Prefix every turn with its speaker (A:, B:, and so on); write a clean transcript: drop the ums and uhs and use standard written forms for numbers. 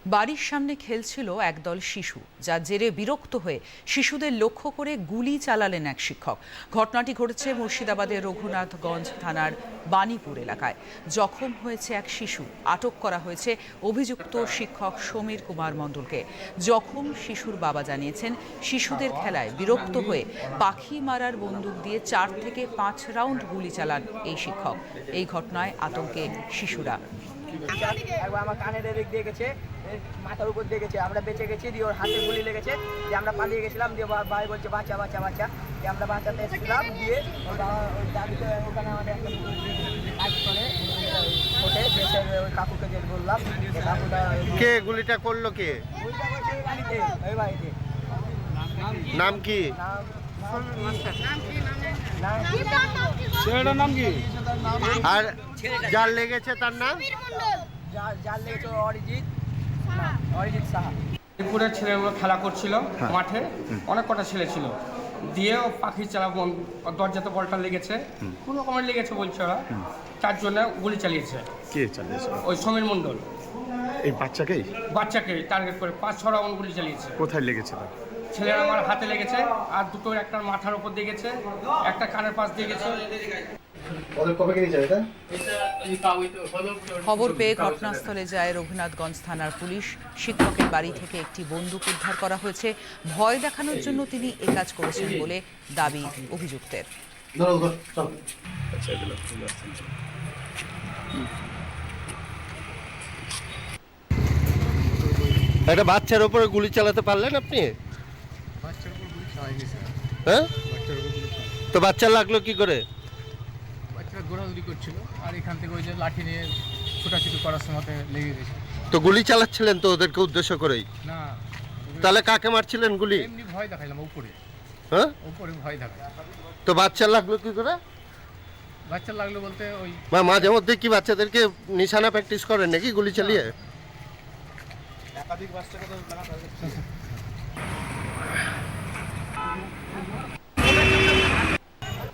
A: বাড়ির সামনে খেলছিল একদল শিশু, যার জেরে বিরক্ত হয়ে শিশুদের লক্ষ্য করে গুলি চালালেন এক শিক্ষক। ঘটনাটি ঘটেছে মুর্শিদাবাদের রঘুনাথগঞ্জ থানার বাণীপুর এলাকায়। জখম হয়েছে এক শিশু। আটক করা হয়েছে অভিযুক্ত শিক্ষক সমীর কুমার মণ্ডলকে। জখম শিশুর বাবা জানিয়েছেন, শিশুদের খেলায় বিরক্ত হয়ে পাখি মারার বন্দুক দিয়ে 4 থেকে 5 রাউন্ড গুলি চালান এই শিক্ষক। এই ঘটনায় আতঙ্কে শিশুরা।
B: আমার কানের দিক দিয়ে গেছে, মাথার উপর দিয়ে গেছে, আমরা বেঁচে গেছি, দিয়ে ওর হাতে গুলি লেগেছে, দিয়ে আমরা পালিয়ে গেছিলাম, দিয়ে ভাই বলছে বাচ্চা বাচ্চা বাচ্চা, দিয়ে আমরা বাঁচাতে এসেছিলাম, দিয়ে ওর বাবা ওই দাদিকে ওখানে আমাদের একটা কাজ করে ওঠে, দেশের ওই কাকুকে যে বললাম, কাকুটা
C: কে গুলিটা করলো? কে
B: গুলিটা করছে এই বাড়িতে, ওই বাড়িতে।
C: নাম কি?
D: ছেলেটার নাম কি?
C: আর যার লেগেছে তার নাম?
B: যার লেগেছে অরিজিৎ সাহা।
D: দুপুরের ছেলেগুলো খেলা করছিল মাঠে, অনেক কটা ছেলে ছিল, দিয়ে ও পাখির চালা দরজাতে বলটা লেগেছে, কোনো রকমের লেগেছে বলছে ওরা, তার জন্য গুলি চালিয়েছে।
C: কে চালিয়েছে?
D: ওই সমীর মণ্ডল
C: এই বাচ্চাকেই?
D: বাচ্চাকে টার্গেট করে 5-6 রাউন্ড গুলি চালিয়েছে।
C: কোথায় লেগেছে তার?
D: ছেলের আমার হাতে লেগেছে, আর দুটো একটা মাথার উপর দিয়ে গেছে, একটা কানের পাশ দিয়ে গেছে।
A: খবর পেয়ে ঘটনাস্থলে যায় রঘুনাথগঞ্জ থানার পুলিশ। শিক্ষকের বাড়ি থেকে একটি বন্দুক উদ্ধার করা হয়েছে। ভয় দেখানোর জন্য তিনি এ কাজ করেছেন বলে দাবি অভিযুক্তের।
C: একটা বাচ্চার উপরে গুলি চালাতে পারলেন আপনি? হ্যাঁ, তো বাচ্চা লাগলো কি করে?
E: বাচ্চারা দৌড়াদৌড়ি করছিল, আর এখান থেকে ওই যে লাঠি নিয়ে ছোটাছুটি করার সময় লেগে গেছে।
C: তো গুলি চালাচ্ছিলেন তো ওদেরকে উদ্দেশ্য করেই?
E: না,
C: তাহলে কাকে মারছিলেন গুলি?
E: এমনি ভয় দেখাইলাম উপরে,
C: হ্যাঁ,
E: উপরে ভয় দেখাই।
C: তো বাচ্চা লাগলো কি করে?
E: বাচ্চা লাগলো বলতে ওই
C: মাঝে মধ্যে কি বাচ্চাদেরকে নিশানা প্র্যাকটিস করেন নাকি গুলি চালিয়ে?
E: একাধিক বাচ্চাকে তো